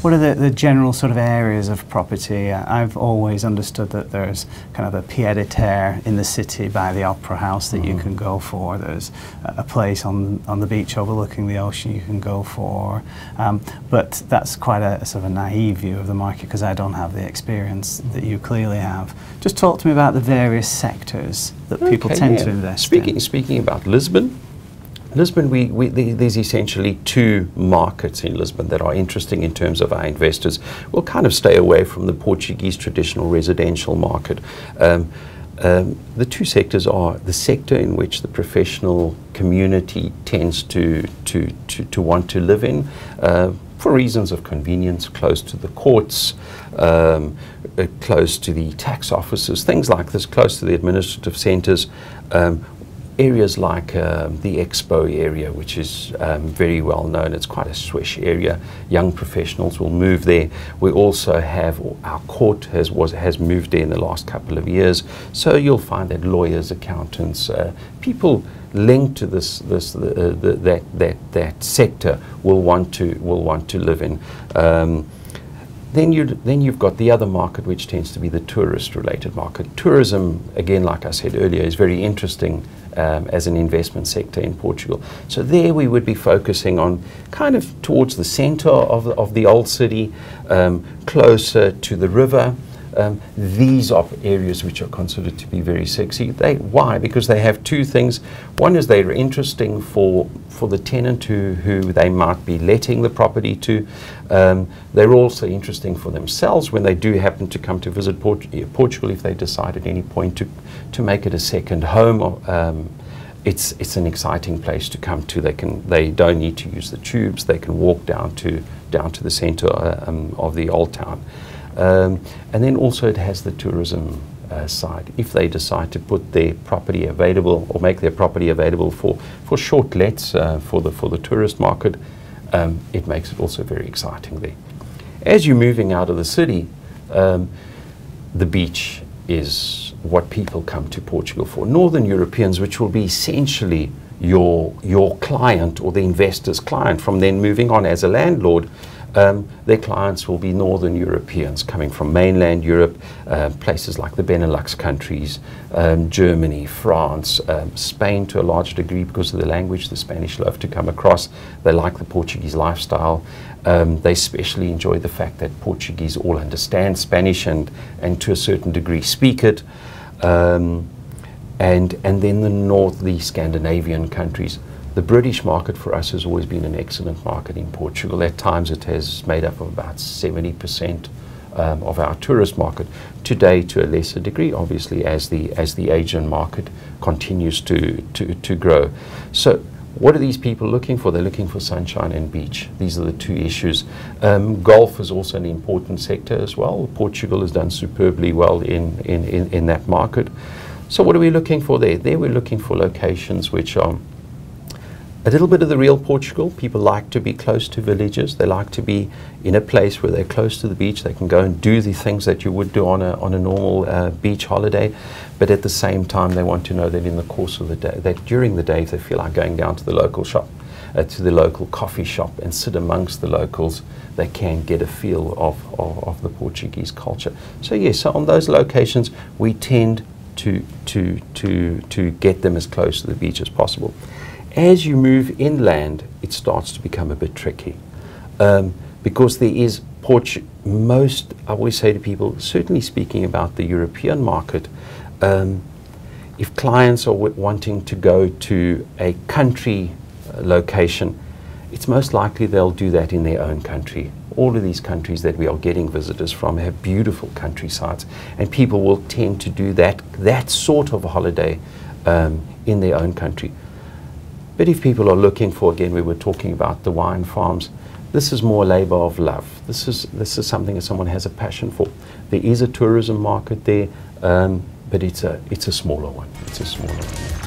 what are the general sort of areas of property? I've always understood that there's kind of a pied-à-terre in the city by the Opera House that you can go for. There's a place on the beach overlooking the ocean you can go for. But that's quite a sort of a naive view of the market because I don't have the experience that you clearly have. Just talk to me about the various sectors that people tend to invest in. Speaking about Lisbon, there's essentially two markets in Lisbon that are interesting in terms of our investors. We'll kind of stay away from the Portuguese traditional residential market. The two sectors are the sector in which the professional community tends to want to live in for reasons of convenience, close to the courts, close to the tax offices, things like this, close to the administrative centres. Areas like the Expo area, which is very well known. It's quite a swish area. Young professionals will move there. We also have, our court has moved there in the last couple of years. So you'll find that lawyers, accountants, people linked to that sector will want to live in. Then you've got the other market, which tends to be the tourist-related market. Tourism, again, like I said earlier, is very interesting as an investment sector in Portugal. So there we would be focusing on kind of towards the centre of the old city, closer to the river. These are areas which are considered to be very sexy. Why? Because they have two things. One is they're interesting for the tenant who they might be letting the property to. They're also interesting for themselves when they do happen to come to visit Portugal, if they decide at any point to make it a second home. It's an exciting place to come to. They don't need to use the tubes. They can walk down to the centre of the old town. And then also it has the tourism side. If they decide to put their property available or make their property available for short lets for the tourist market, it makes it also very exciting there. As you're moving out of the city, the beach is what people come to Portugal for. Northern Europeans, which will be essentially your client or the investor's client, from then moving on as a landlord, their clients will be Northern Europeans coming from mainland Europe, places like the Benelux countries, Germany, France, Spain to a large degree because of the language. The Spanish love to come across. They like the Portuguese lifestyle. They especially enjoy the fact that Portuguese all understand Spanish and to a certain degree speak it. And then the Scandinavian countries. The British market for us has always been an excellent market in Portugal. At times it has made up of about 70% of our tourist market. Today, to a lesser degree, obviously, as the Asian market continues to grow. So what are these people looking for? They're looking for sunshine and beach. These are the two issues. Golf is also an important sector as well. Portugal has done superbly well in that market. So what are we looking for there? There we're looking for locations which are a little bit of the real Portugal. People like to be close to villages. They like to be in a place where they're close to the beach. They can go and do the things that you would do on a normal beach holiday. But at the same time, they want to know that in the course of the day, that during the day, if they feel like going down to the local shop, to the local coffee shop and sit amongst the locals, they can get a feel of the Portuguese culture. So yes, so on those locations, we tend to get them as close to the beach as possible. As you move inland, it starts to become a bit tricky because there is I always say to people, certainly speaking about the European market, if clients are wanting to go to a country location, it's most likely they'll do that in their own country. All of these countries that we are getting visitors from have beautiful countrysides, and people will tend to do that sort of a holiday in their own country. But if people are looking for, again, we were talking about the wine farms, this is more labor of love. This is something that someone has a passion for. There is a tourism market there, but it's a smaller one. It's a smaller one.